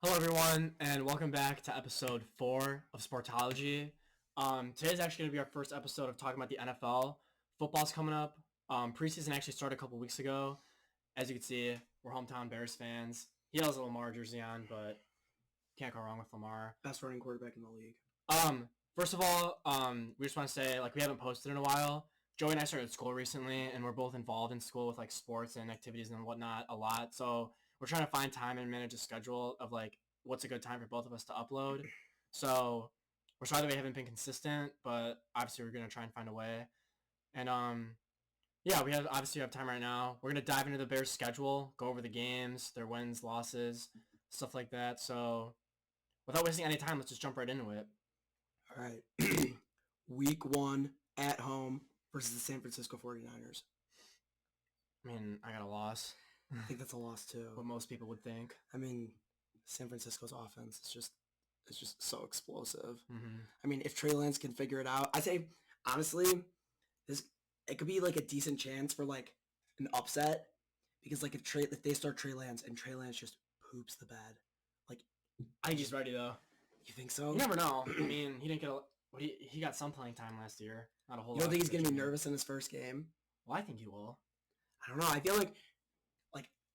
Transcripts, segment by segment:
Hello, everyone, and welcome back to episode 4 of Sportology. Today's actually going to be our first episode of talking about the NFL. Football's coming up. Preseason actually started a couple weeks ago. As you can see, we're hometown Bears fans. He has a Lamar jersey on, but can't go wrong with Lamar. Best running quarterback in the league. First of all, we just want to say, we haven't posted in a while. Joey and I started school recently, and we're both involved in school with, sports and activities and whatnot a lot. So we're trying to find time and manage a schedule of, what's a good time for both of us to upload. So we're sorry that we haven't been consistent, but obviously we're going to try and find a way. And, yeah, we have time right now. We're going to dive into the Bears' schedule, go over the games, their wins, losses, stuff like that. So without wasting any time, let's just jump right into it. All right. Week 1 at home versus the San Francisco 49ers. I mean, I got a loss. I think that's a loss too. What most people would think. I mean, San Francisco's offense is just so explosive. Mm-hmm. I mean, if Trey Lance can figure it out, I'd say honestly, it could be a decent chance for an upset because if they start Trey Lance and Trey Lance just poops the bed, I think he's ready though. You think so? You never know. I mean, he didn't get he got some playing time last year. Not a whole lot. You don't think he's gonna be nervous in his first game? Well, I think he will. I don't know. I feel like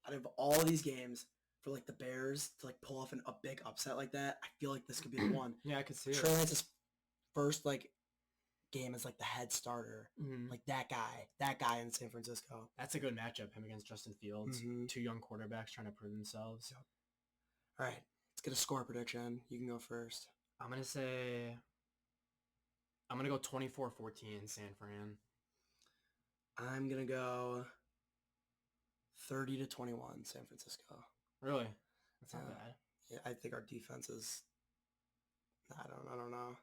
out of all these games for the Bears to pull off a big upset like that, I feel like this could be the one. Yeah, I could see Trey it. Lance's first game as the head starter, Mm-hmm. that guy in San Francisco. That's a good matchup. Him against Justin Fields, Mm-hmm. Two young quarterbacks trying to prove themselves. Yep. All right, let's get a score prediction. You can go first. I'm gonna go 24-14 San Fran. I'm gonna go 30-21 San Francisco. Really? That's not bad. Yeah, I think our defense is. I don't know.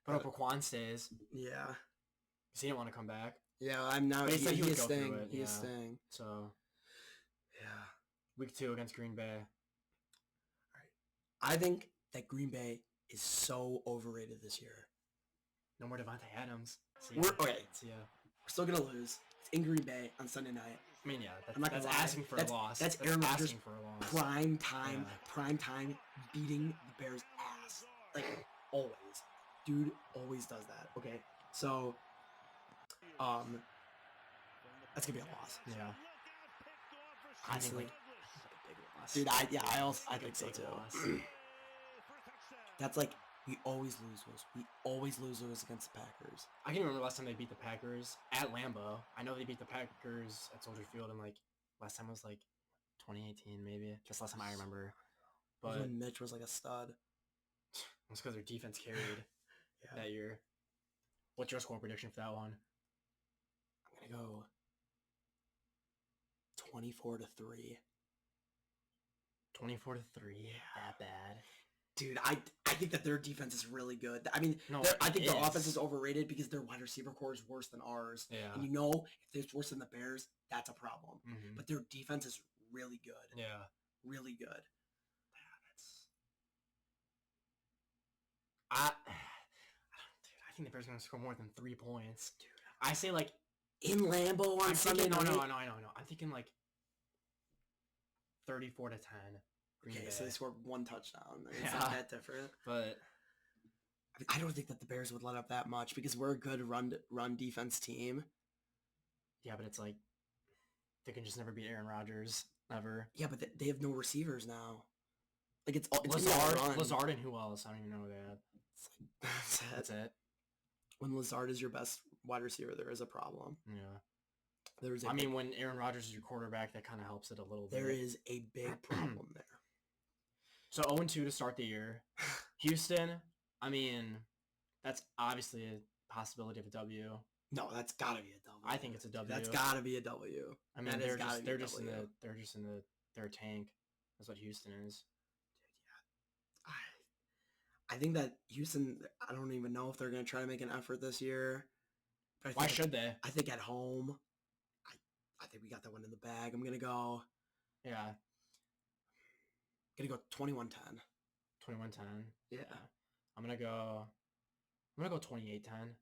But if Roquan stays, Yeah. because he didn't want to come back. Yeah, I'm now. But he said he would is go through staying. it, He is yeah. staying. So Yeah. week 2 against Green Bay. I think that Green Bay is so overrated this year. No more Devontae Adams. Okay. See ya. We're still gonna lose. It's in Green Bay on Sunday night. I mean, yeah, I'm not gonna that's lie. asking for a loss. That's Aaron Rodgers asking for a loss. Prime time Yeah. beating the Bears' ass. Always. Dude always does that. Okay. So, that's gonna be a loss. Yeah. I Honestly. think a big loss. Dude, I think so Big too. loss. That's we always lose those. We always lose those against the Packers. I can remember last time they beat the Packers at Lambeau. I know they beat the Packers at Soldier Field, and last time was 2018 maybe. Just last time I remember. But When Mitch was a stud. it's because their defense carried that year. What's your score prediction for that one? I'm gonna go 24-3. 24-3. That bad. Dude, I think that their defense is really good. I mean, No, I think it their is. offense is overrated because their wide receiver core is worse than ours. Yeah. And if it's worse than the Bears, that's a problem. Mm-hmm. But their defense is really good. Yeah. Really good. I think the Bears are gonna score more than 3 points. Dude, I say In Lambeau on Sunday night. No. I'm thinking 34-10. Green Okay, Bay. so they scored 1 touchdown. It's Yeah. not that different. But I don't think that the Bears would let up that much because we're a good run defense team. yeah, but it's they can just never beat Aaron Rodgers ever. Yeah, but they have no receivers now. It's Lazard and who else? I don't even know who they had. That's it. When Lazard is your best wide receiver, there is a problem. Yeah. When Aaron Rodgers is your quarterback, that kind of helps it a little bit. There is a big problem there. So 0-2 to start the year. Houston, that's obviously a possibility of a W. No, that's gotta be a W. I think it's a W. That's gotta be a W. They're just in their tank. That's what Houston is. I think that Houston, I don't even know if they're gonna try to make an effort this year. But Why should they? I think at home, I think we got that one in the bag. I'm gonna go. Yeah. Gonna go 21-10. 21-10. Yeah. I'm gonna go 28-10.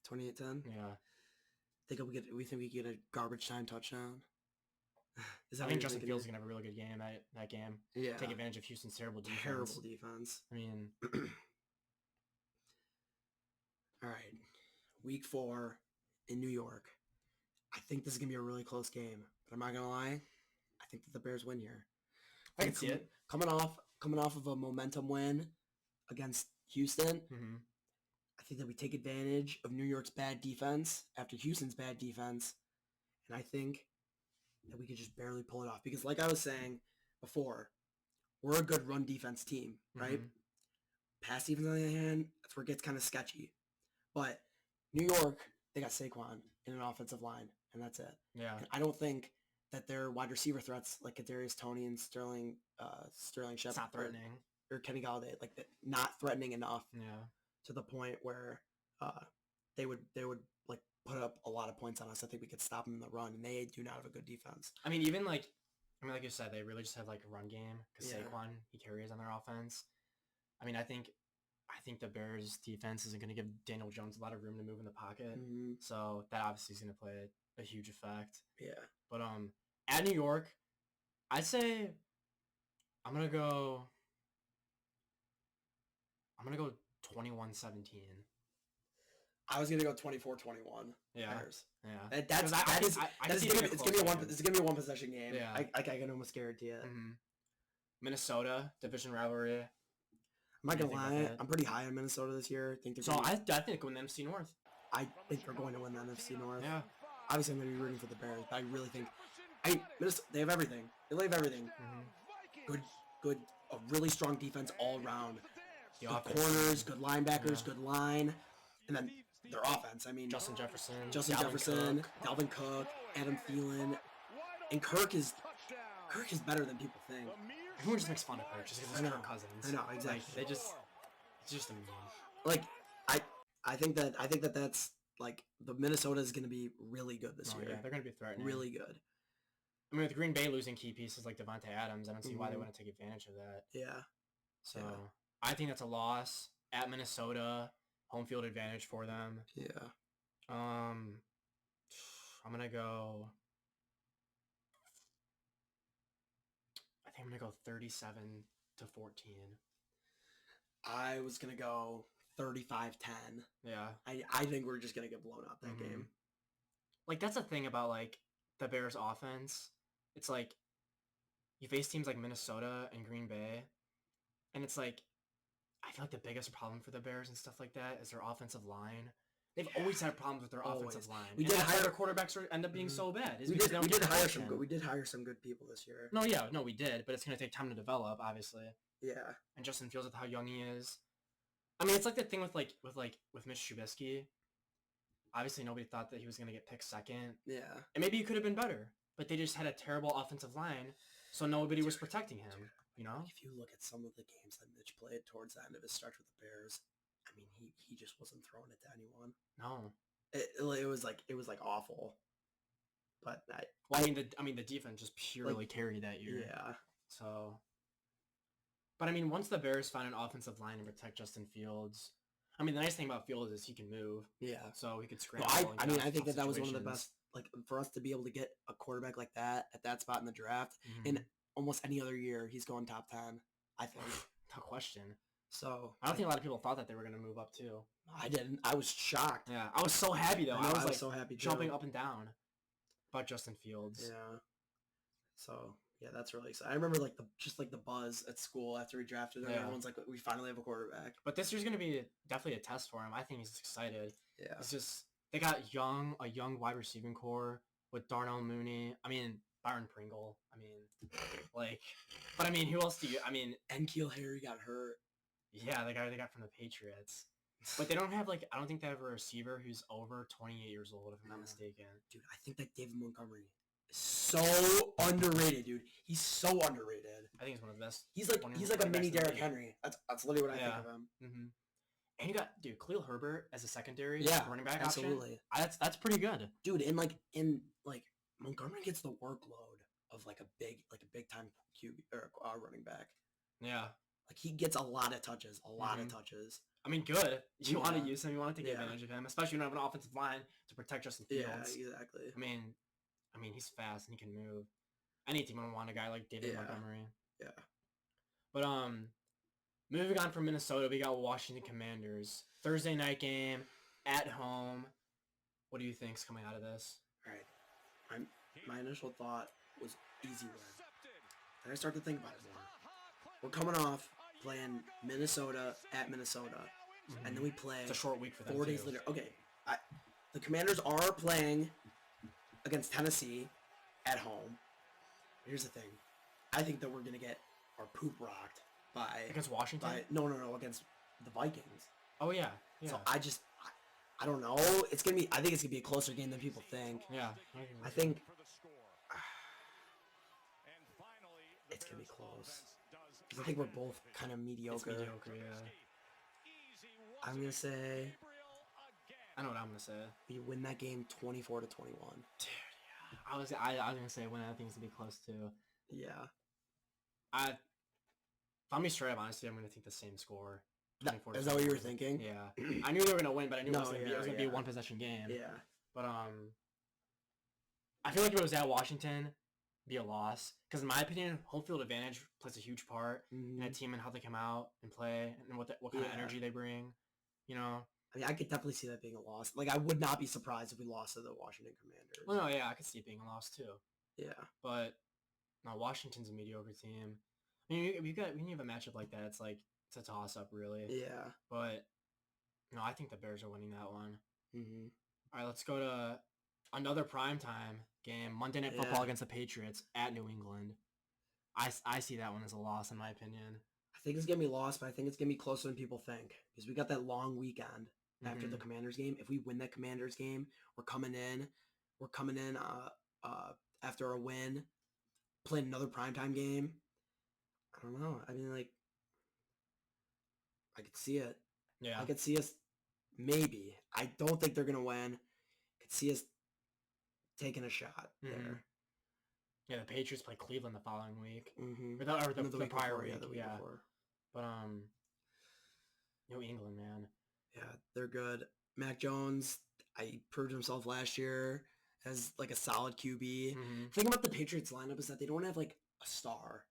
28-10. Yeah. We think we get a garbage time touchdown. Is that I what think you're Justin thinking Fields is here? gonna have a really good game that game. Yeah. Take advantage of Houston's terrible defense. Terrible defense. I mean, all right. Week 4 in New York. I think this is gonna be a really close game, but I'm not gonna lie. I think that the Bears win here. I can see it. Coming off of a momentum win against Houston. Mm-hmm. I think that we take advantage of New York's bad defense after Houston's bad defense, and I think that we could just barely pull it off. Because like I was saying before, we're a good run defense team, right? Mm-hmm. Pass defense on the other hand, that's where it gets kind of sketchy. But New York, they got Saquon in an offensive line, and that's it. Yeah. And I don't think that their wide receiver threats like Kadarius Toney and Sterling Shepard, It's not threatening. or Kenny Galladay, like not threatening enough Yeah. to the point where they would like put up a lot of points on us. I think we could stop them in the run, and they do not have a good defense. I mean, even like you said, they really just have like a run game because Yeah. Saquon, he carries on their offense. I mean, I think the Bears defense isn't going to give Daniel Jones a lot of room to move in the pocket, Mm-hmm. so that obviously is going to play a huge effect. Yeah. But at New York, I'd say I'm gonna go 21-17. I was gonna go 24-21. Yeah. Bears. Yeah. That's gonna be a one possession game. Yeah. I can almost guarantee it. Mm-hmm. Minnesota division rivalry. I'm not gonna What do you think lie, about that? I'm pretty high on Minnesota this year. I think they're So gonna, I think win the NFC North. I think they're going to win the NFC North. Yeah. Obviously, I'm gonna be rooting for the Bears, but I really think Minnesota, they have everything. They have everything. Mm-hmm. Good, a really strong defense all around. The Good offense. corners, good linebackers, Yeah. good line, and then their offense. I mean, Justin Jefferson. Justin Dalvin Jefferson, Cook. Dalvin Cook, Adam Thielen, and Kirk is better than people think. Everyone just makes fun of Kirk just because I it's know. Kirk Cousins. I know, exactly. Like, it's just a meme. Like I think that that's like the Minnesota is going to be really good this year. Yeah, they're going to be threatening. Really good. I mean, with Green Bay losing key pieces like Devontae Adams, I don't see why they Mhm. wouldn't take advantage of that. Yeah. So Yeah. I think that's a loss at Minnesota. Home field advantage for them. Yeah. I'm gonna go. I think I'm gonna go 37-14. I was going to go 35-10. Yeah. I think we're just going to get blown out that Mhm. game. Like that's the thing about like the Bears offense. It's like you face teams like Minnesota and Green Bay, and it's like I feel like the biggest problem for the Bears and stuff like that is their offensive line. They've always had problems with their offensive Always. line. We And did that's why hire- their quarterbacks end up being Mhm. so bad. is We because did they don't get hire some good people this year. No, we did, but it's gonna take time to develop, obviously. Yeah. And Justin Fields with how young he is. I mean, it's like the thing with Mitch Trubisky. Obviously, nobody thought that he was gonna get picked second, Yeah. and maybe he could have been better. But they just had a terrible offensive line, so nobody was protecting him. You know? If you look at some of the games that Mitch played towards the end of his stretch with the Bears, I mean, he just wasn't throwing it to anyone. No. It was like awful. But the defense just purely carried that year. yeah. So. But I mean, once the Bears find an offensive line and protect Justin Fields, I mean, the nice thing about Fields is he can move, Yeah. so he could No, scramble. I think that was one of the best, like for us to be able to get a quarterback like that at that spot in the draft. In almost any other year, he's going top 10, I think. No question. So I don't think a lot of people thought that they were going to move up too. I didn't. I was shocked. Yeah, I was so happy though. I I was like so happy jumping too. up and down about Justin Fields. Yeah. So yeah, that's really exciting. I remember like the buzz at school after we drafted him. Yeah. Everyone's like, we finally have a quarterback. But this year's going to be definitely a test for him. I think he's excited. Yeah. It's just they got a young wide receiving core with Darnell Mooney. I mean Byron Pringle. I mean, but I mean, who else do you? I mean, N'Keal Harry got hurt. yeah, the guy they got from the Patriots. But they don't have I don't think they have a receiver who's over 28 years old, if I'm not mistaken. Dude, I think that David Montgomery is so underrated, dude. He's so underrated. I think he's one of the best. He's like a mini quarterbacks in the Derrick league. Henry. That's literally what I think Yeah. of him. Mm-hmm. And you got Khalil Herbert as a secondary running back absolutely. option. That's pretty good. Dude, Montgomery gets the workload of like a big time QB or running back. Yeah. Like he gets a lot of touches, Mhm. touches. I mean, good. You want to Yeah. use him. You want to take Yeah. advantage of him, especially when you have an offensive line to protect Justin Fields. Yeah, exactly. I mean, he's fast and he can move. any team would want a guy like David Montgomery. Yeah. But moving on from Minnesota, we got Washington Commanders. Thursday night game at home. What do you think's coming out of this? All right. My initial thought was easy win. Then I start to think about it more. We're coming off playing Minnesota at Minnesota, and then we play. It's a short week for them 4 days later. Okay, the Commanders are playing against Tennessee at home. Here's the thing. I think that we're gonna get our poop rocked by against Washington. No, against the Vikings. Oh yeah. So I don't know. It's gonna be. I think it's gonna be a closer game than people think. Yeah. I think it's gonna be close. Because I think we're both kind of mediocre. It's mediocre, yeah. I'm gonna say. I know what I'm gonna say. We win that game 24-21. Dude, yeah. I was gonna say when I think it's gonna be close too. Yeah. If I'm being straight up, honestly, I'm gonna think the same score. Is that what you were thinking? Yeah. I knew they were gonna win, but I knew it was gonna be a one possession game. Yeah. But I feel like if it was at Washington, be a loss. Because in my opinion, home field advantage plays a huge part in a team and how they come out and play and what kind of energy they bring. You know. I mean, I could definitely see that being a loss. Like, I would not be surprised if we lost to the Washington Commanders. Well, no, yeah, I could see it being a loss too. Yeah. But no, Washington's a mediocre team. I mean, when you have a matchup like that, it's like it's a toss up, really. Yeah. But no, I think the Bears are winning that one. Mm-hmm. All right, let's go to another primetime game, Monday Night Football against the Patriots at New England. I see that one as a loss, in my opinion. I think it's going to be lost, but I think it's going to be closer than people think. Because we got that long weekend after the Commanders game. If we win that Commanders game, we're coming in after a win, playing another primetime game. I don't know. I mean, like, I could see it. Yeah. I could see us, maybe. I don't think they're going to win. I could see us taking a shot there. Yeah, the Patriots play Cleveland the following week. Mm-hmm. Or the prior before, week. the week before. But, New England, man. Yeah, they're good. Mac Jones, I proved himself last year as, like, a solid QB. The thing about the Patriots lineup is that they don't have, like, a star.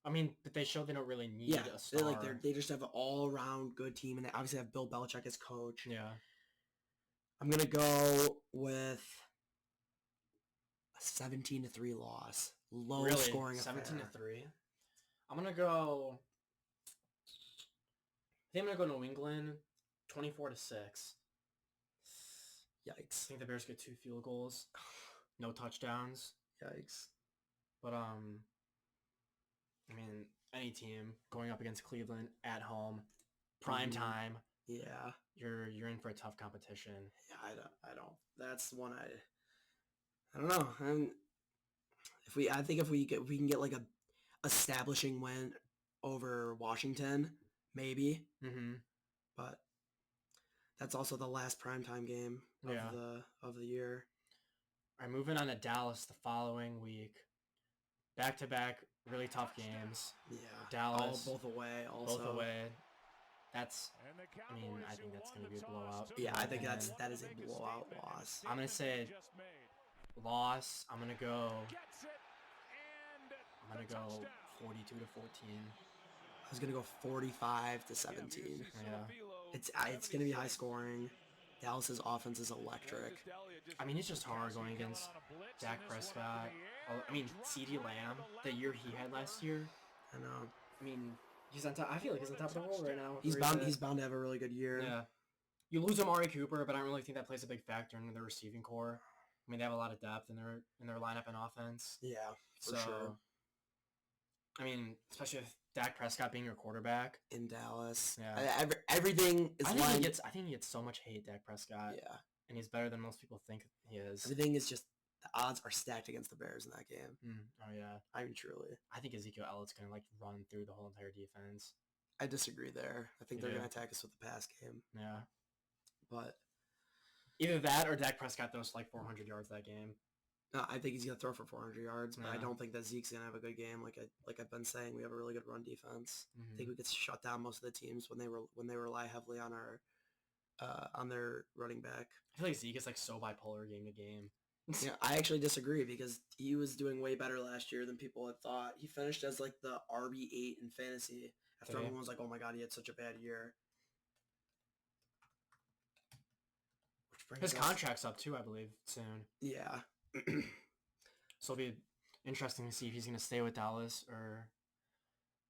I mean, but they show they don't really need a star. They just have an all-around good team, and they obviously have Bill Belichick as coach. Yeah. I'm going to go with a 17-3 loss. Low scoring affair. 17-3? I'm going to go... I think I'm going to go New England 24-6. Yikes. I think the Bears get 2 field goals. No touchdowns. Yikes. But, I mean, any team going up against Cleveland at home, prime time. Yeah. You're in for a tough competition. Yeah, I don't. That's one I don't know. I think if we can get like a establishing win over Washington, maybe. Mm-hmm. But that's also the last primetime game of the year. All right, moving on to Dallas the following week. Back-to-back really tough games. Yeah. Dallas. Both away also. Both away. I think that's going to be a blowout. Yeah, I think that is a blowout loss. I'm going to say loss. I'm going to go 42-14. I was going to go 45-17. Yeah. It's going to be high scoring. Dallas's offense is electric. I mean, it's just hard going against Dak Prescott. I mean, CeeDee Lamb, the year he had last year. I know. I mean, he's on top. I feel like he's on top of the world right now. He's bound to have a really good year. Yeah. You lose Amari Cooper, but I don't really think that plays a big factor in their receiving core. I mean, they have a lot of depth in their lineup and offense. Yeah, for sure. I mean, especially with Dak Prescott being your quarterback in Dallas. Yeah. Everything is. I think he gets so much hate, Dak Prescott. Yeah. And he's better than most people think he is. Everything is just, the odds are stacked against the Bears in that game. Oh yeah. I mean, truly. I think Ezekiel Elliott's gonna run through the whole entire defense. I disagree there. I think they're gonna attack us with the pass game. Yeah. But either that or Dak Prescott throws 400 yards that game. No, I think he's gonna throw for 400 yards, but I don't think that Zeke's gonna have a good game. Like I've been saying, we have a really good run defense. I think we could shut down most of the teams when they rely heavily on our on their running back. I feel like Zeke is so bipolar game to game. Yeah, I actually disagree because he was doing way better last year than people had thought. He finished as like the RB8 in fantasy after Okay. everyone was like, "Oh my god, he had such a bad year." Which brings His us, contract's up too, I believe, soon. yeah, So it'll be interesting to see if he's going to stay with Dallas or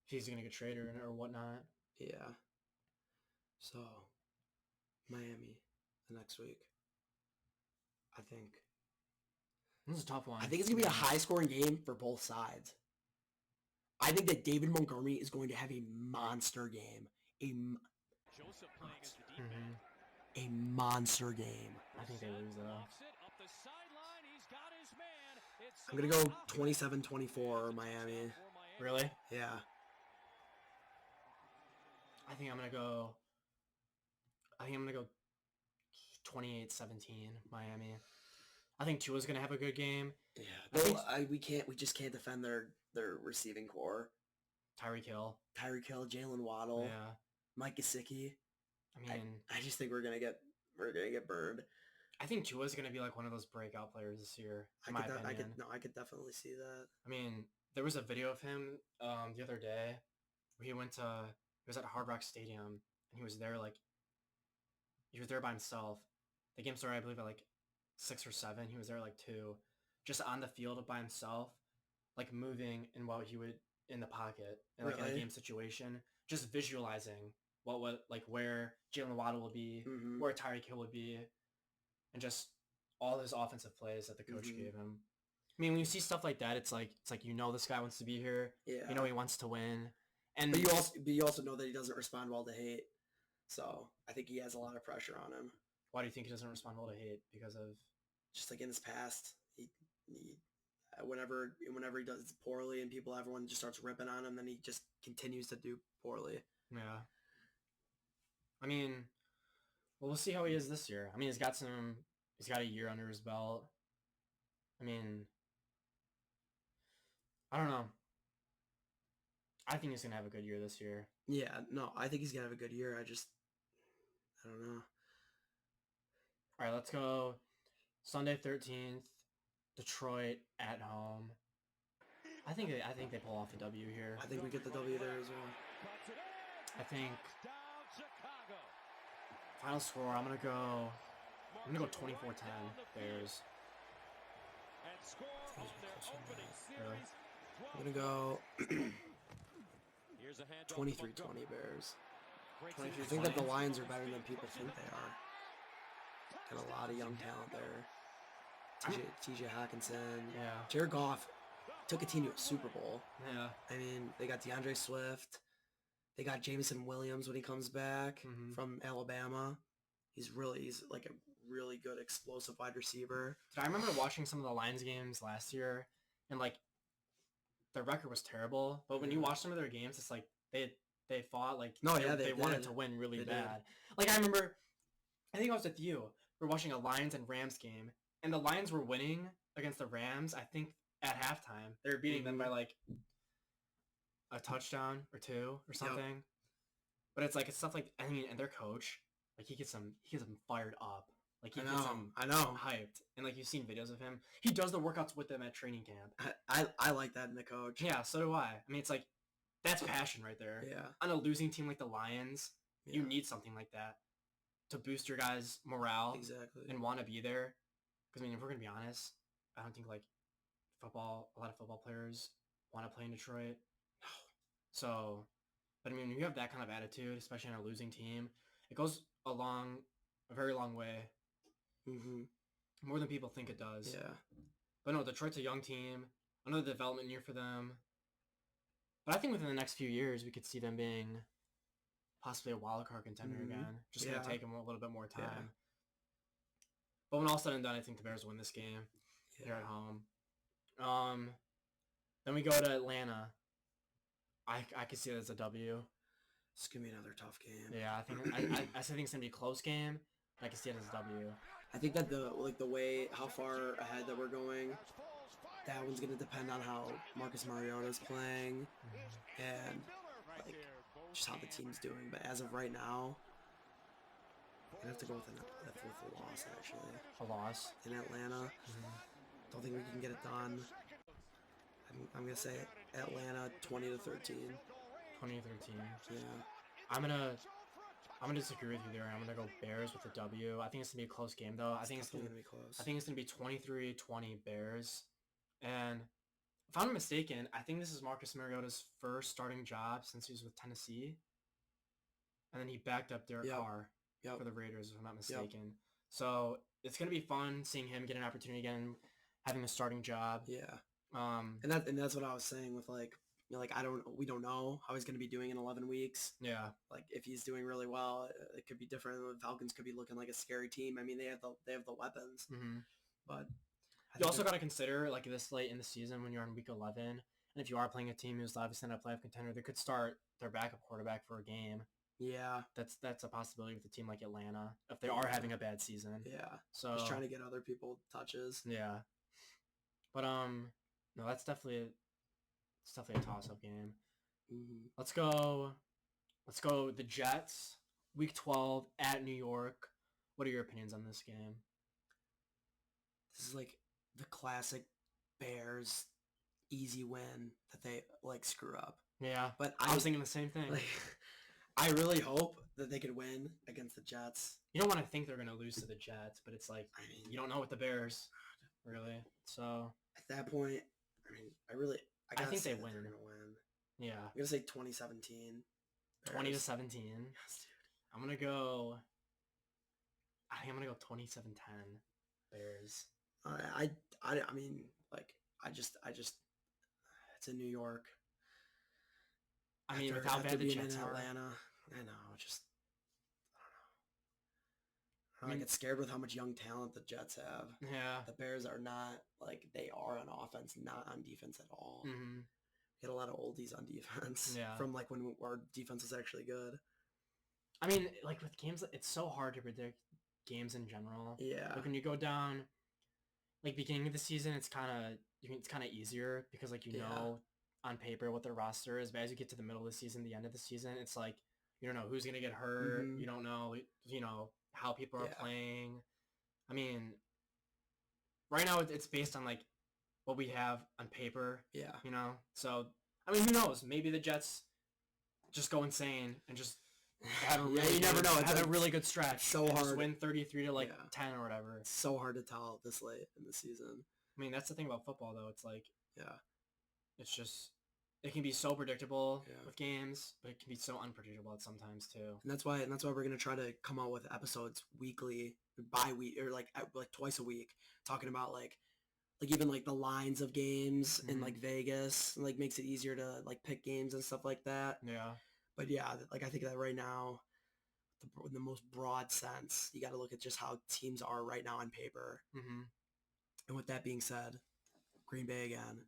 if he's going to get traded or whatnot. yeah. So Miami the next week. I think. This is a tough one. I think it's gonna be a high-scoring game for both sides. I think that David Montgomery is going to have a monster game. Mm-hmm. A monster game. I think they lose though. I'm gonna go 27-24 Miami. Really? Yeah. I think I'm gonna go 28-17 Miami. I think Tua's gonna have a good game. Yeah. We just can't defend their receiving core. Tyreek Hill, Jalen Waddle, yeah. Mike Gesicki. I mean, I just think we're gonna get burned. I think Tua's gonna be like one of those breakout players this year. I could definitely see that. I mean, there was a video of him the other day where he was at Hard Rock Stadium and he was there by himself. The game started, I believe, at like 6 or 7. He was there like 2, just on the field by himself, like moving and what he would in the pocket and like in a game situation, just visualizing where Jalen Waddle would be, where Tyreek Hill would be, and just all his offensive plays that the coach gave him. I mean, when you see stuff like that, it's like this guy wants to be here. Yeah. He wants to win. And but you also know that he doesn't respond well to hate. So I think he has a lot of pressure on him. Why do you think he doesn't respond well to hate? Because of just like in his past, he whenever he does poorly and everyone just starts ripping on him, then he just continues to do poorly. Yeah. I mean, well, we'll see how he is this year. I mean, he's got a year under his belt. I mean, I don't know. I think he's going to have a good year this year. Yeah, no, I think he's going to have a good year. I don't know. All right, let's go Sunday 13th, Detroit at home. I think they pull off a W here. I think we get the W there as well. I think final score, I'm going to go 24-10 Bears. Really? I'm going to go 23-20 Bears. I think that the Lions are better than people think they are. Got a lot of young talent there. TJ Hawkinson. Yeah. Jared Goff took a team to a Super Bowl. Yeah. I mean, they got DeAndre Swift. They got Jameson Williams when he comes back from Alabama. He's like a really good explosive wide receiver. I remember watching some of the Lions games last year, and like their record was terrible. But when you watch some of their games, it's like they fought like they wanted to win really bad. Like I remember, I think I was with you. We're watching a Lions and Rams game, and the Lions were winning against the Rams. I think at halftime they were beating them by like a touchdown or 2 or something. Yep. But it's stuff like and their coach, like he gets them fired up. Like he gets them hyped. And like you've seen videos of him. He does the workouts with them at training camp. I like that in the coach. Yeah, so do I. I mean, it's like that's passion right there. Yeah. On a losing team like the Lions, you need something like that to boost your guys' morale. Exactly. And want to be there. Because I mean, if we're gonna be honest, I don't think like a lot of football players want to play in Detroit. No. So, but I mean, when you have that kind of attitude, especially on a losing team, it goes a very long way. More than people think it does. Yeah. But no, Detroit's a young team. Another development year for them. But I think within the next few years, we could see them being possibly a wild card contender again. Just going to take them a little bit more time. Yeah. But when all said and done, I think the Bears win this game here at home. Then we go to Atlanta. I could see it as a W. It's going to be another tough game. Yeah, I think it's going to be a close game. I can see it as a W. I think that the way how far ahead that we're going, that one's going to depend on how Marcus Mariota's playing and like just how the team's doing. But as of right now, I'd have to go with a loss, actually. A loss. In Atlanta. Mm-hmm. Don't think we can get it done. I'm going to say Atlanta 20-13. 2013. Yeah. I'm gonna disagree with you there. I'm gonna go Bears with a W. I think it's gonna be a close game though. I think it's gonna be close. I think it's gonna be 23-20 Bears. And if I'm not mistaken, I think this is Marcus Mariota's first starting job since he was with Tennessee. And then he backed up Derek Carr for the Raiders, if I'm not mistaken. So it's gonna be fun seeing him get an opportunity again, having a starting job. Yeah. And that's what I was saying with like, you know, like we don't know how he's going to be doing in 11 weeks. Yeah. Like if he's doing really well, it could be different. The Falcons could be looking like a scary team. I mean, they have the weapons. Mm-hmm. But you also got to consider like this late in the season when you're on week 11, and if you are playing a team who's obviously not a playoff contender, they could start their backup quarterback for a game. Yeah. That's a possibility with a team like Atlanta if they are having a bad season. Yeah. So just trying to get other people touches. Yeah. But no, it's definitely a toss-up game. Mm-hmm. Let's go the Jets, week 12 at New York. What are your opinions on this game? This is like the classic Bears easy win that they like screw up. Yeah, but I was thinking the same thing. Like, I really hope that they could win against the Jets. You don't want to think they're going to lose to the Jets, but it's like, I mean, you don't know with the Bears, really. So at that point, I mean, I think they win. They're going to win. Yeah. I'm going to say 2017. 20-17. Yes, dude. I'm going to go 27-10 Bears. I mean, like, I just, it's in New York. I mean, with how bad the Jets are. Atlanta, I know, I don't know. I get scared with how much young talent the Jets have. Yeah. The Bears are not, like, they are on offense, not on defense at all. Mm-hmm. We had a lot of oldies on defense. Yeah. From, like, when our defense was actually good. I mean, like, with games, it's so hard to predict games in general. Yeah. Like, when you go down, like, beginning of the season, it's kind of easier because, like, you know on paper what their roster is, but as you get to the middle of the season, the end of the season, it's like, you don't know who's going to get hurt. Mm-hmm. You don't know, how people are playing. I mean, right now it's based on, like, what we have on paper. Yeah. So, I mean, who knows? Maybe the Jets just go insane and just have a really you never know. Have a really good stretch. So hard. Just win 33-10 or whatever. It's so hard to tell this late in the season. I mean, that's the thing about football, though. It's like, it's just, it can be so predictable with games, but it can be so unpredictable at sometimes too. And that's why we're gonna try to come out with episodes weekly, bi-week, or like twice a week, talking about like even like the lines of games in like Vegas, and like makes it easier to like pick games and stuff like that. Yeah. But yeah, like I think that right now, in the most broad sense, you got to look at just how teams are right now on paper. Mm-hmm. And with that being said, Green Bay again.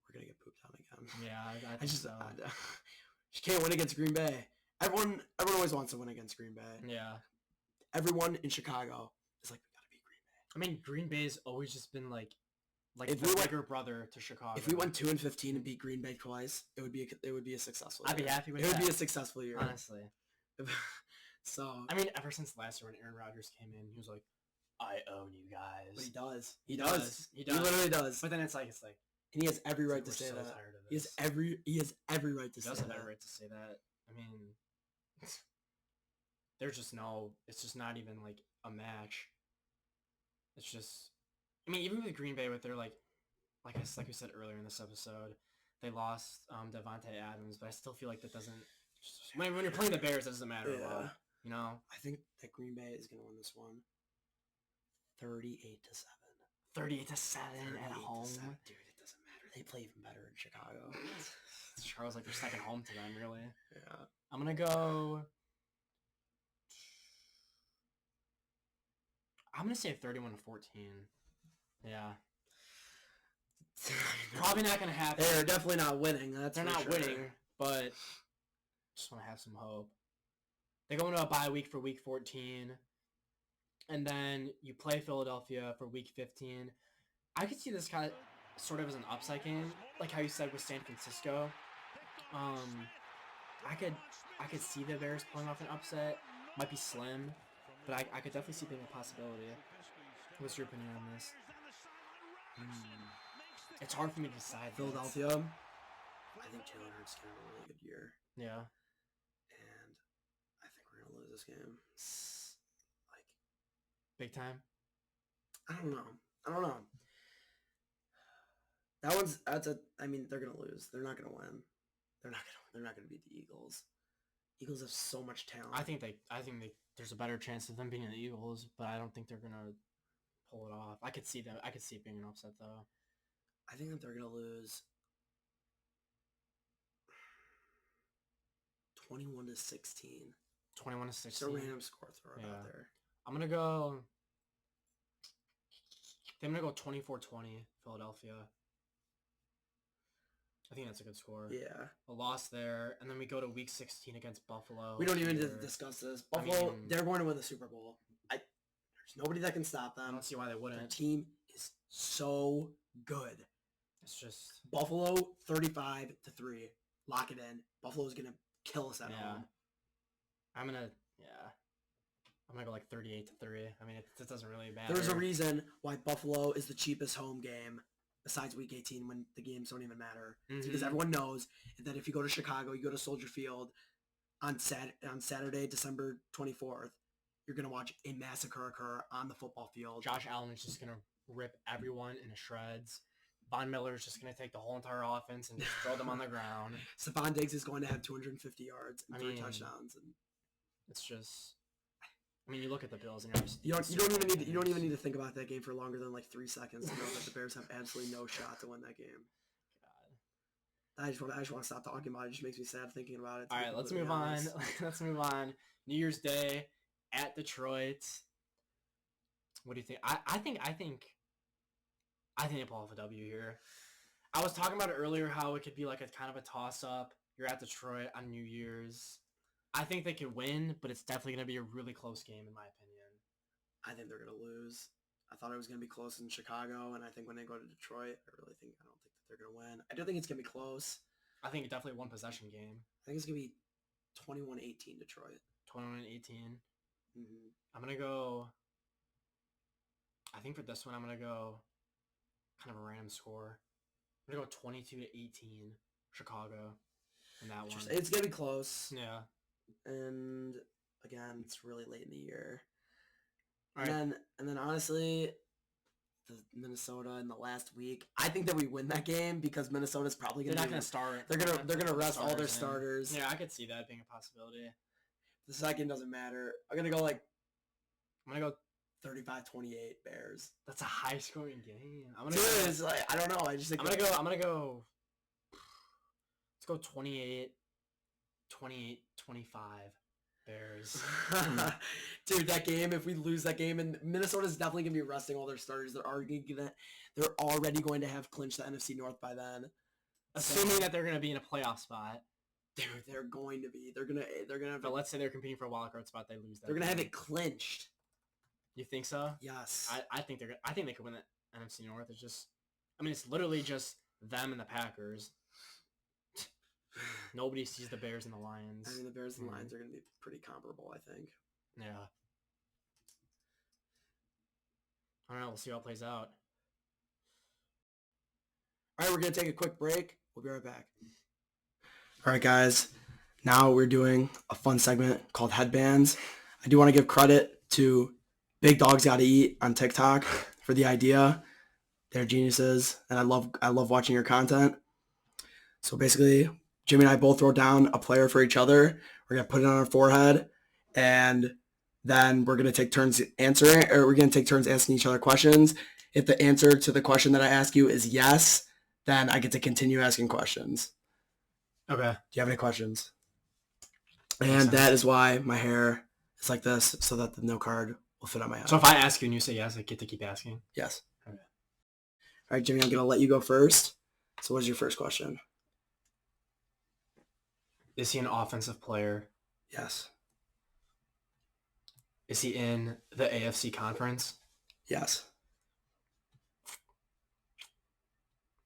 We're going to get pooped on again. Yeah, I just so. You can't win against Green Bay. Everyone always wants to win against Green Bay. Yeah. Everyone in Chicago is like, we got to beat Green Bay. I mean, Green Bay's always just been like the bigger brother to Chicago. If we went 2-15 and beat Green Bay twice, it would be a successful year. I'd be happy with that. It would be a successful year. Honestly. So I mean, ever since last year when Aaron Rodgers came in, he was like, I own you guys. But he does. He does. He literally does. But then it's like and he has every right to say that. He has every right to say that. He does have every right to say that. I mean, there's just it's just not even like a match. It's just, I mean, even with Green Bay with their like we said earlier in this episode, they lost Devontae Adams, but I still feel like that doesn't, when you're playing the Bears, it doesn't matter a lot, I think that Green Bay is going to win this one 38-7. 38-7 at home. Dude, it doesn't matter. They play even better in Chicago. Chicago's like their second home to them, really. Yeah. I'm going to go... I'm going to say 31-14. Yeah. Probably not going to happen. They're definitely not winning. They're not winning, but just want to have some hope. They go into a bye week for week 14. And then you play Philadelphia for week 15. I could see this kind of sort of as an upside game, like how you said with San Francisco. I could see the Bears pulling off an upset. Might be slim, but I could definitely see it being a possibility. What's your opinion on this? It's hard for me to decide. Philadelphia. I think Jalen Hurts is going to have a really good year. Yeah. And I think we're going to lose this game. Like, big time? I don't know. I mean, they're going to lose. They're not going to win. They're not going to beat the Eagles. Eagles have so much talent. I think there's a better chance of them being the Eagles, but I don't think they're going to pull it off. I could see it being an upset, though. I think that they're going to lose 21-16. 21-16. Just a random score throw out there. I'm going to go 24-20 Philadelphia. I think that's a good score. Yeah. A loss there, and then we go to Week 16 against Buffalo. We don't even need to discuss this. Buffalo, they're going to win the Super Bowl. There's nobody that can stop them. I don't see why they wouldn't. Their team is so good. It's just Buffalo 35-3. Lock it in. Buffalo's gonna kill us at home. I'm gonna go like 38-3. I mean, it doesn't really matter. There's a reason why Buffalo is the cheapest home game besides Week 18 when the games don't even matter. It's because everyone knows that if you go to Chicago, you go to Soldier Field on Saturday, December 24th, you're going to watch a massacre occur on the football field. Josh Allen is just going to rip everyone into shreds. Von Miller is just going to take the whole entire offense and just throw them on the ground. Stephon Diggs is going to have 250 yards and 3 touchdowns. And it's just... I mean, you look at the Bills and you don't even need to think about that game for longer than like 3 seconds to know that the Bears have absolutely no shot to win that game. God, I just want to stop talking about it. It just makes me sad thinking about it. All right, let's move on. Let's move on. New Year's Day at Detroit. What do you think? I think they pull off a W here. I was talking about it earlier how it could be like a kind of a toss up. You're at Detroit on New Year's. I think they could win, but it's definitely going to be a really close game in my opinion. I think they're going to lose. I thought it was going to be close in Chicago, and I think when they go to Detroit, I don't think that they're going to win. I do think it's going to be close. I think it's definitely a one-possession game. I think it's going to be 21-18 Detroit. 21-18. Mm-hmm. I'm going to go... I think for this one, I'm going to go kind of a random score. I'm going to go 22-18 Chicago in that one. It's going to be close. Yeah. And again, it's really late in the year. All and then honestly, the Minnesota in the last week, I think that we win that game because Minnesota's probably they're not going to start. They're gonna rest all their starters. Yeah, I could see that being a possibility. The second doesn't matter. I'm gonna go 35-28 Bears. That's a high scoring game. I don't know. I just think I'm gonna go. Let's go 28-25 Bears. Dude, that game, if we lose that game, and Minnesota's definitely going to be resting all their starters. They're already going to have clinched the NFC North by then. Assuming that they're going to be in a playoff spot. Dude, they're going to be. They're going to have... But let's say they're competing for a wild card spot, they lose that. They're going to have it clinched. You think so? Yes. I think they could win the NFC North. It's just... I mean, it's literally just them and the Packers. Nobody sees the Bears and the Lions. I mean, the Bears and the Lions are going to be pretty comparable, I think. Yeah. I don't know. We'll see how it plays out. All right, we're going to take a quick break. We'll be right back. All right, guys. Now we're doing a fun segment called Headbands. I do want to give credit to Big Dogs Gotta Eat on TikTok for the idea. They're geniuses, and I love watching your content. So basically... Jimmy and I both wrote down a player for each other. We're going to put it on our forehead, and then we're going to take turns answering, or we're going to take turns asking each other questions. If the answer to the question that I ask you is yes, then I get to continue asking questions. Okay. Do you have any questions? And that is why my hair is like this, so that the no card will fit on my head. So if I ask you and you say yes, I get to keep asking? Yes. Okay. All right, Jimmy, I'm going to let you go first. So what is your first question? Is he an offensive player? Yes. Is he in the AFC conference? Yes.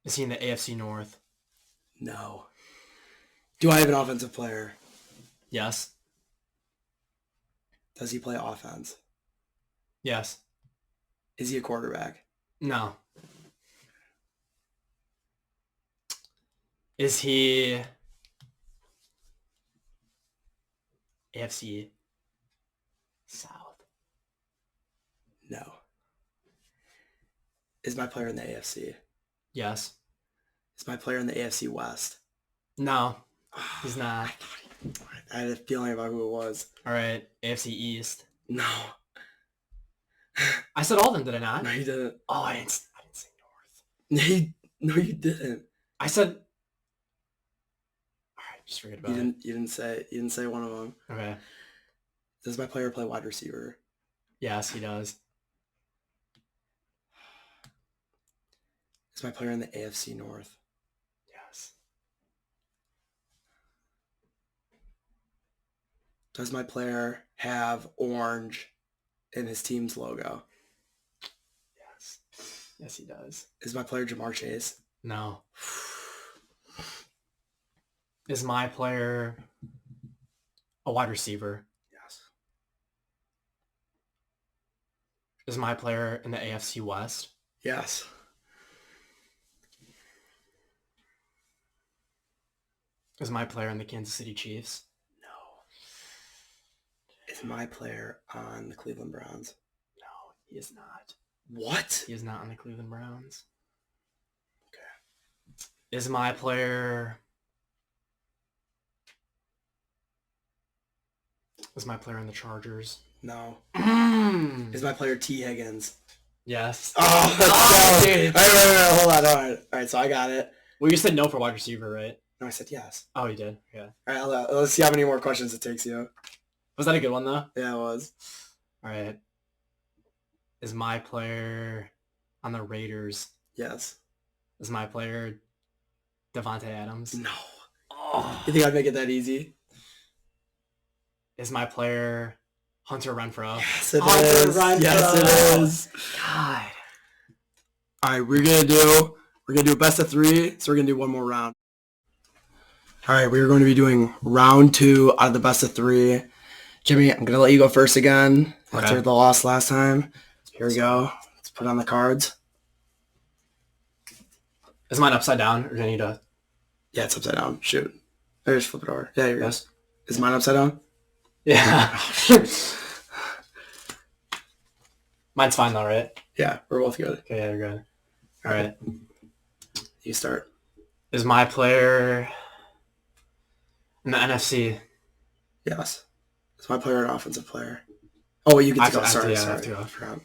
Is he in the AFC North? No. Do I have an offensive player? Yes. Does he play offense? Yes. Is he a quarterback? No. Is he AFC South? No. Is my player in the AFC? Yes. Is my player in the AFC West? No, he's not. I had a feeling about who it was. All right, AFC East. No. I said all of them, did I not? No, you didn't. Oh, I didn't say North. No, you didn't. I said. All right, just forget about it. You didn't say one of them. Okay. Does my player play wide receiver? Yes, he does. Is my player in the AFC North? Yes. Does my player have orange in his team's logo? Yes. Yes, he does. Is my player Jamar Chase? No. Is my player a wide receiver? Yes. Is my player in the AFC West? Yes. Is my player in the Kansas City Chiefs? No. Is my player on the Cleveland Browns? No, he is not. What? He is not on the Cleveland Browns. Okay. Is my player... Is my player in the Chargers? No. Mm. Is my player T. Higgins? Yes. Oh, let's go. Dude. All right, hold on. All right, so I got it. Well, you said no for wide receiver, right? No, I said yes. Oh, you did? Yeah. All right, let's see how many more questions it takes you. Was that a good one, though? Yeah, it was. All right. Is my player on the Raiders? Yes. Is my player Devontae Adams? No. Oh. You think I'd make it that easy? Is my player Hunter Renfrow? Yes, it Hunter is. Renfrow. Yes, it is. God. All right, we're gonna do a best of 3, so we're gonna do one more round. All right, we're going to be doing round 2 out of the best of 3. Jimmy, I'm gonna let you go first again after the loss last time. Here we go. Let's put on the cards. Is mine upside down, or do I need to? Yeah, it's upside down. Shoot. Or just flip it over. Yeah, here it Yes. goes. Is mine upside down? Yeah. Mine's fine though, right? Yeah, we're both good. Okay, yeah, you're good. All right. You start. Is my player in the NFC? Yes. Is my player an offensive player? Oh, you get to go. Sorry. I have to go. Forgot.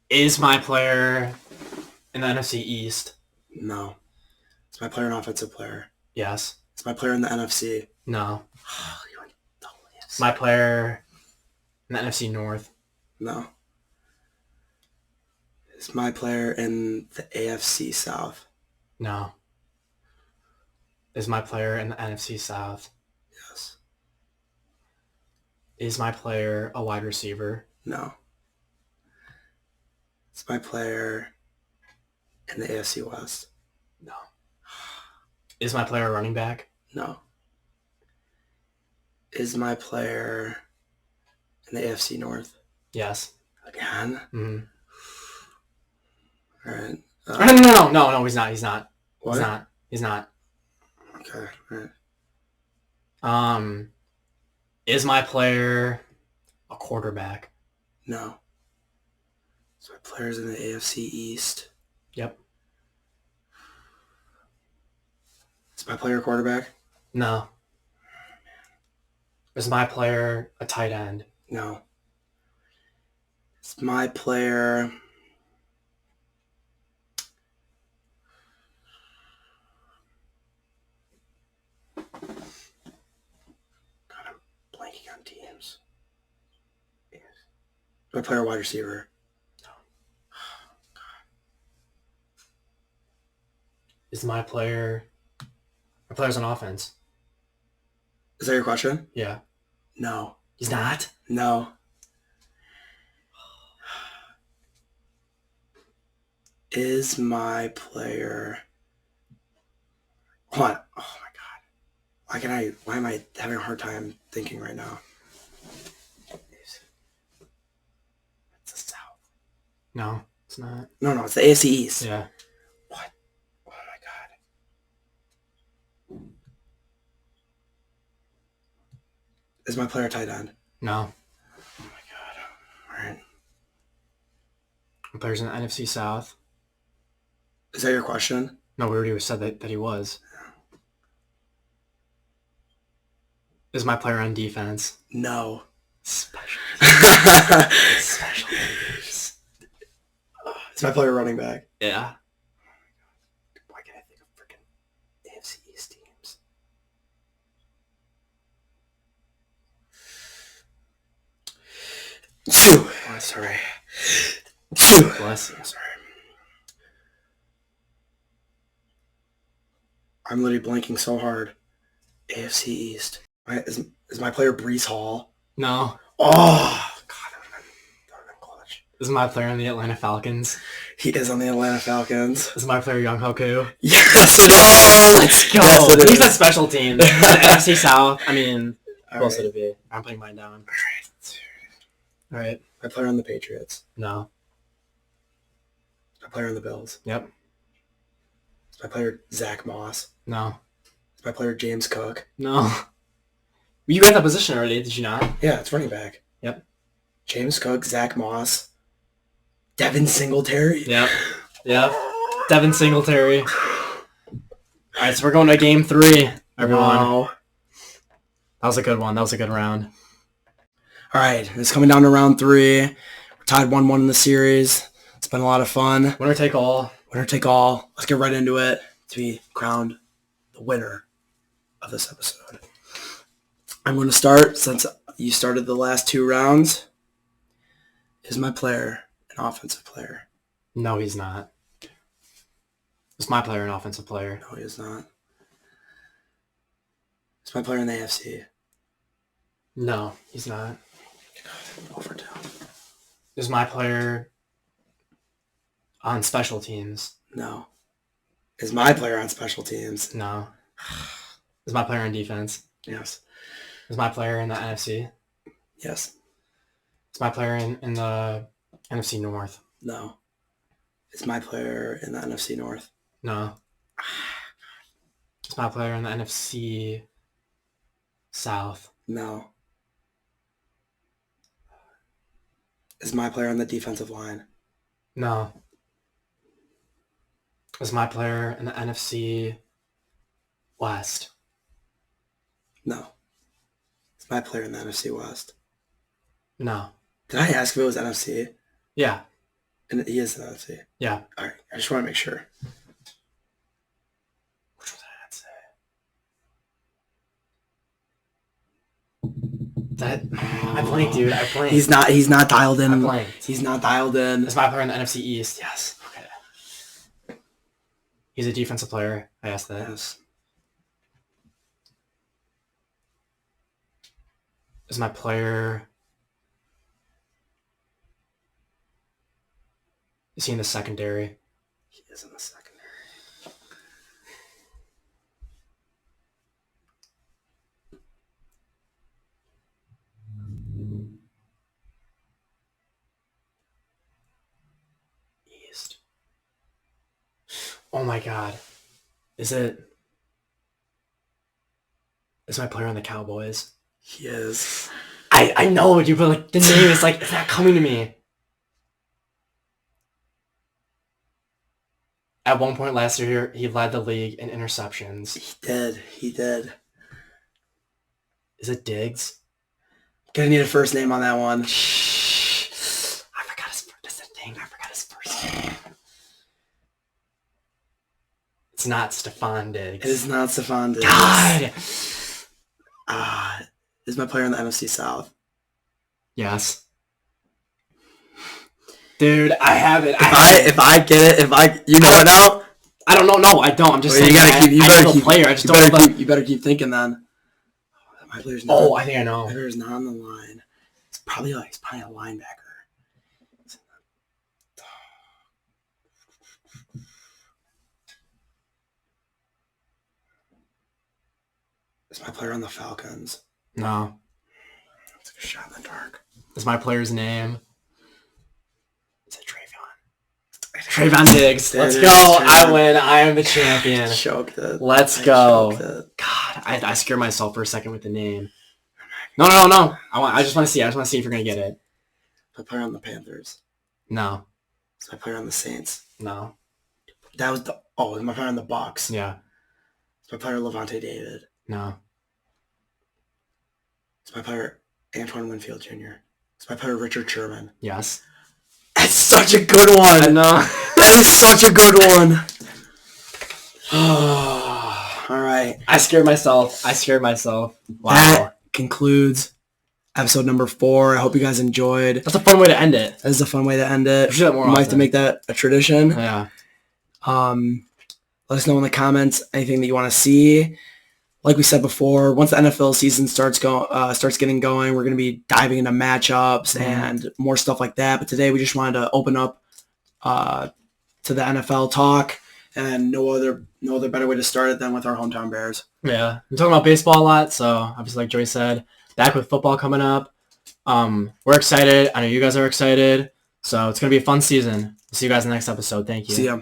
Is my player in the NFC East? No. Is my player an offensive player? Yes. Is my player in the NFC? No. You went double yes. Is my player in the NFC North? No. Is my player in the AFC South? No. Is my player in the NFC South? Yes. Is my player a wide receiver? No. Is my player in the AFC West? No. Is my player a running back? No. Is my player in the AFC North? Yes. Again? Mm-hmm. All right. No, he's not. What? He's not. Okay. All right. Is my player a quarterback? No. So my player's in the AFC East. Yep. Is my player a quarterback? No. Is my player a tight end? No. Is my player... God, I'm blanking on teams. Is my player a wide receiver? No. Is my player... My player's on offense. Is that your question? Yeah. No. He's not? No. Is my player... Hold on. Oh my God. Why am I having a hard time thinking right now? No, it's not. No, it's the AFC East. Yeah. What? Oh my god. Is my player tight end? No. Oh my god. All right. My player's in the NFC South. Is that your question? No, we already said that he was. Is my player on defense? No. Special. Special teams. Is my player running back? Yeah. Why can't I think of freaking AFC East teams? Two. Oh, sorry. Two. Bless you. Sorry. I'm literally blanking so hard. AFC East. Is my player Brees Hall? No. Oh, God, that would have been clutch. Is my player on the Atlanta Falcons? He is on the Atlanta Falcons. Is my player Young Hoku? Yes, it is. Let's go. Yes, it Who's is. that special team? The NFC South. I mean, All who else right. would it be? I'm putting mine down. All right. My player on the Patriots. No. My player on the Bills. Yep. Is my player Zach Moss. No. Is my player James Cook. No. You got that position already, did you not? Yeah, it's running back. Yep. James Cook, Zach Moss, Devin Singletary. Yep. Yep. Devin Singletary. All right, so we're going to game 3, everyone. Wow. That was a good one. That was a good round. All right, it's coming down to round 3. We're tied 1-1 in the series. It's been a lot of fun. Winner take all. Winner take all. Let's get right into it to be crowned the winner of this episode. I'm going to start since you started the last 2 rounds. Is my player an offensive player? No, he's not. Is my player an offensive player? No, he is not. Is my player in the AFC? No, he's not. Overtime. Is my player on special teams? No. Is my player on special teams? No. Is my player on defense? Yes. Is my player in the NFC? Yes. Is my player in the NFC North? No. Is my player in the NFC North? No. Is my player in the NFC South? No. Is my player on the defensive line? No. Is my player in the NFC West? No. Is my player in the NFC West? No. Did I ask if it was NFC? Yeah. And he is in the NFC. Yeah. All right. I just want to make sure. Which was that say? That I blanked, dude. I blanked. He's not dialed in. I blanked. He's not dialed in. Is my player in the NFC East? Yes. Okay. He's a defensive player. I asked that. Yes. Is my player... Is he in the secondary? He is in the secondary. East. Oh my god. Is my player on the Cowboys? He is. I know, dude, but like the name is like, it's not coming to me. At one point last year, he led the league in interceptions. He did. Is it Diggs? Gonna need a first name on that one. I forgot his first. That's the thing. I forgot his first name. It's not Stephon Diggs. It is not Stephon Diggs. God. Is my player in the NFC South? Yes. Dude, I have it. If I get it, you know it now. I don't know. No, I don't. I'm just saying. You better keep. Player. I just don't know. You better keep thinking then. My player's not. Oh, I think I know. My player's not on the line. He's probably a linebacker. Is my player on the Falcons? No. It's like a shot in the dark. Is my player's name? Is it Travion? Trayvon Diggs. Let's go. I win. I am the champion. Choked it. Let's go. God, I scared myself for a second with the name. No. I just want to see. I just want to see if you're gonna get it. My player on the Panthers. No. It's my player on the Saints. No. That was the. Oh, it's my player on the Bucks. Yeah. It's my player Levante David. No. It's my player Antoine Winfield Jr. It's my player Richard Sherman. Yes. That's such a good one. I know. That is such a good one. All right. I scared myself. Wow. That concludes episode number 4. I hope you guys enjoyed. That's a fun way to end it. That is a fun way to end it. We should do that more We might have often. to make that a tradition. Yeah. Let us know in the comments anything that you want to see. Like we said before, once the NFL season starts getting going, we're going to be diving into matchups and more stuff like that. But today we just wanted to open up to the NFL talk, and no other better way to start it than with our hometown Bears. Yeah. I'm talking about baseball a lot, so obviously like Joey said, back with football coming up. We're excited. I know you guys are excited. So it's going to be a fun season. See you guys in the next episode. Thank you. See ya.